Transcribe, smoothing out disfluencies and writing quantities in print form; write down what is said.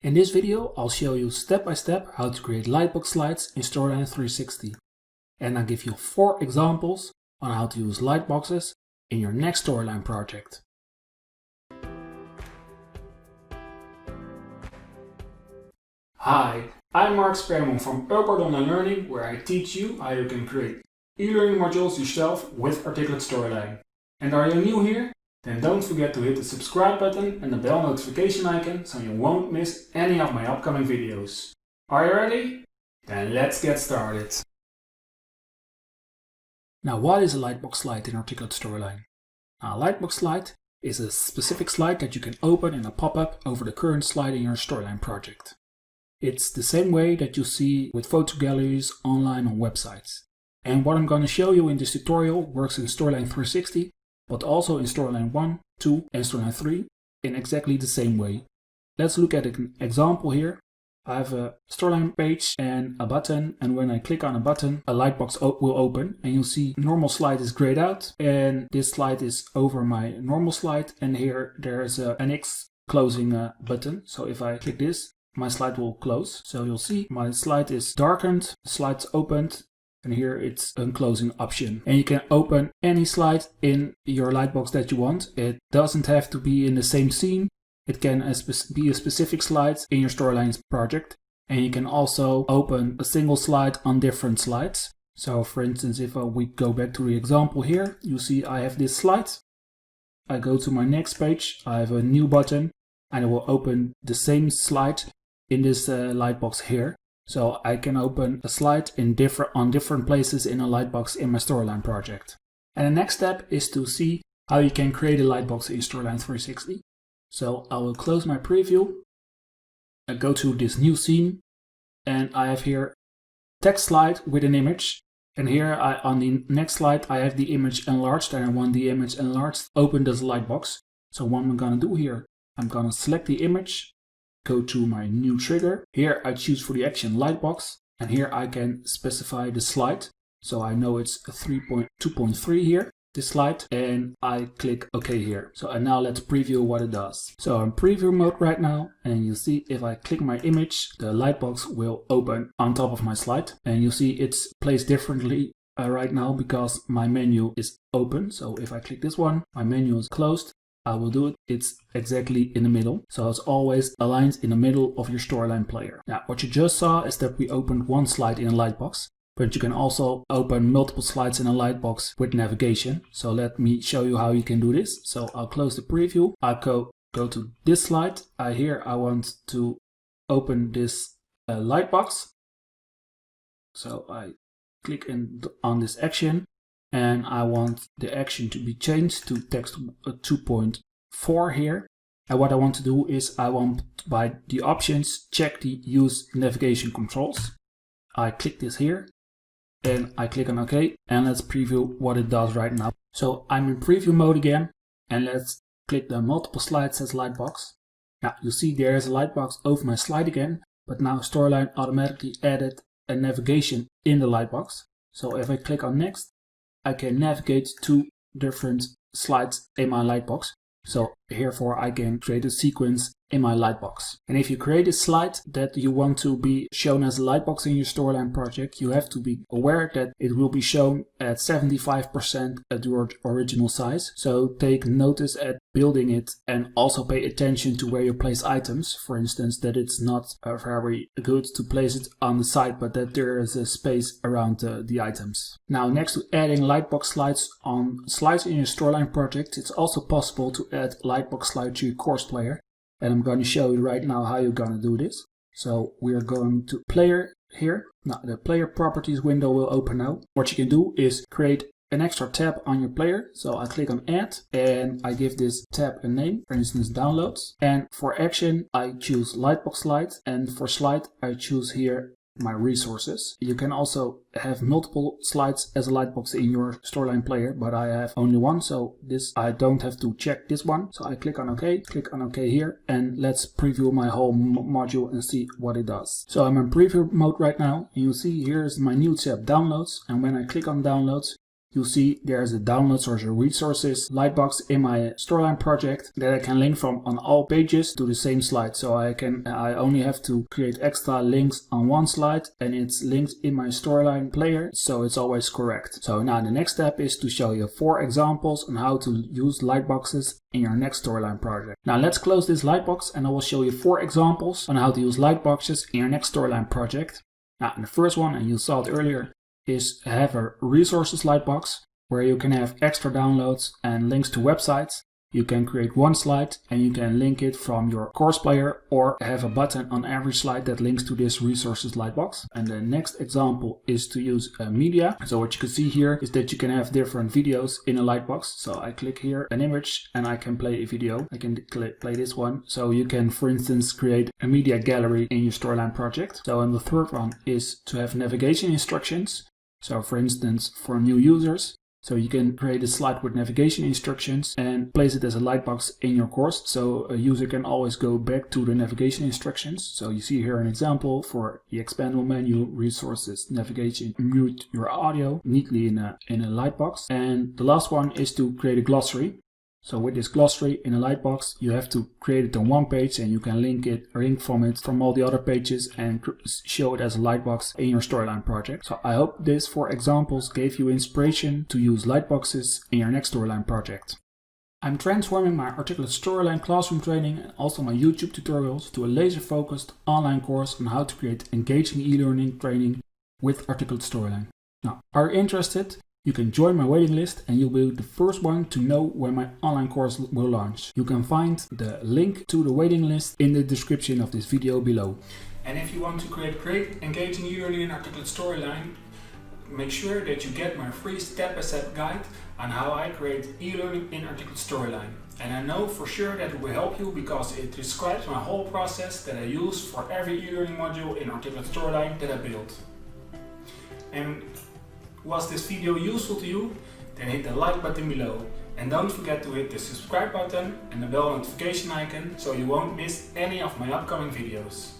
In this video, I'll show you step by step how to create Lightbox slides in Storyline 360. And I'll give you 4 examples on how to use Lightboxes in your next Storyline project. Hi, I'm Spermon from Upward Online Learning, where I teach you how you can create e-learning modules yourself with Articulate Storyline. And are you new here? Then don't forget to hit the subscribe button and the bell notification icon so you won't miss any of my upcoming videos. Are you ready? Then let's get started. Now, what is a Lightbox slide in Articulate Storyline? Now, a Lightbox slide is a specific slide that you can open in a pop-up over the current slide in your Storyline project. It's the same way that you see with photo galleries online on websites. And what I'm going to show you in this tutorial works in Storyline 360, but also in Storyline 1, 2 and Storyline 3 in exactly the same way. Let's look at an example here. I have a Storyline page and a button, and when I click on a button, a Lightbox will open, and you'll see normal slide is grayed out, and this slide is over my normal slide, and here there's an X closing button. So if I click this, my slide will close. So you'll see my slide is darkened, the slide's opened, and here it's a closing option. And you can open any slide in your Lightbox that you want. It doesn't have to be in the same scene. It can be a specific slide in your Storyline project. And you can also open a single slide on different slides. So for instance, if we go back to the example here, you see I have this slide. I go to my next page, I have a new button, and it will open the same slide in this Lightbox here. So I can open a slide on different places in a Lightbox in my Storyline project. And the next step is to see how you can create a Lightbox in Storyline 360. So I will close my preview. I go to this new scene, and I have here text slide with an image. And here on the next slide I have the image enlarged, and I want the image enlarged opened as a Lightbox. So what I'm going to do here, I'm going to select the image. Go to my new trigger. Here I choose for the action Lightbox, and here I can specify the slide. So I know it's a 2.3 here, this slide, and I click OK here. So and now let's preview what it does. So I'm in preview mode right now, and you see if I click my image, the Lightbox will open on top of my slide. And you see it's placed differently right now because my menu is open. So if I click this one, my menu is closed. I will do it, it's exactly in the middle. So it's always aligned in the middle of your Storyline player. Now, what you just saw is that we opened one slide in a Lightbox, but you can also open multiple slides in a Lightbox with navigation. So let me show you how you can do this. So I'll close the preview. I'll go to this slide. Here I want to open this Lightbox. So I click on this action. And I want the action to be changed to text 2.4 here. And what I want to do is I want by the options check the use navigation controls. I click this here and I click on OK, and let's preview what it does right now. So I'm in preview mode again, and let's click the multiple slides as Lightbox. Now you see there's a Lightbox over my slide again, but now Storyline automatically added a navigation in the Lightbox. So if I click on next, I can navigate to different slides in my Lightbox. So therefore I can create a sequence in my Lightbox. And if you create a slide that you want to be shown as a Lightbox in your Storyline project, you have to be aware that it will be shown at 75% at your original size. So take notice at building it, and also pay attention to where you place items. For instance, that it's not very good to place it on the side, but that there is a space around the items. Now, next to adding Lightbox slides on slides in your Storyline project, it's also possible to add Lightbox slide to your course player. And I'm going to show you right now how you're going to do this. So we're going to player here. Now the player properties window will open now. What you can do is create an extra tab on your player. So I click on add, and I give this tab a name, for instance downloads. And for action I choose Lightbox slide, and for slide I choose here my resources. You can also have multiple slides as a Lightbox in your Storyline player, but I have only one, so this I don't have to check this one. So I click on OK here, and let's preview my whole module and see what it does. So I'm in preview mode right now, and you see here's my new tab downloads, and when I click on downloads, you'll see there's a downloads or the resources Lightbox in my storyline project that I can link from on all pages to the same slide. So I only have to create extra links on one slide and it's linked in my storyline player, so it's always correct. So now the next step is to show you 4 examples on how to use Lightboxes in your next storyline project. Now let's close this Lightbox and I will show you 4 examples on how to use Lightboxes in your next storyline project. Now the first one, and you saw it earlier, is have a resources Lightbox where you can have extra downloads and links to websites. You can create one slide and you can link it from your course player or have a button on every slide that links to this resources Lightbox. And the next example is to use media. So what you can see here is that you can have different videos in a Lightbox. So I click here an image and I can play a video. I can play this one. So you can, for instance, create a media gallery in your storyline project. So and the third one is to have navigation instructions. So for instance, for new users. So you can create a slide with navigation instructions and place it as a Lightbox in your course. So a user can always go back to the navigation instructions. So you see here an example for the expandable menu, resources, navigation, mute your audio neatly in a Lightbox. And the last one is to create a glossary. So with this glossary in a Lightbox, you have to create it on one page and you can link from all the other pages and show it as a Lightbox in your storyline project. So I hope these 4 examples gave you inspiration to use Lightboxes in your next storyline project. I'm transforming my articulate storyline classroom training and also my YouTube tutorials to a laser-focused online course on how to create engaging e-learning training with articulate storyline. Now, are you interested? You can join my waiting list and you'll be the first one to know when my online course will launch. You can find the link to the waiting list in the description of this video below. And if you want to create great engaging e-learning in articulate storyline, make sure that you get my free step-by-step guide on how I create e-learning in articulate storyline. And I know for sure that it will help you because it describes my whole process that I use for every e-learning module in articulate storyline that I built. And was this video useful to you? Then hit the like button below and don't forget to hit the subscribe button and the bell notification icon so you won't miss any of my upcoming videos.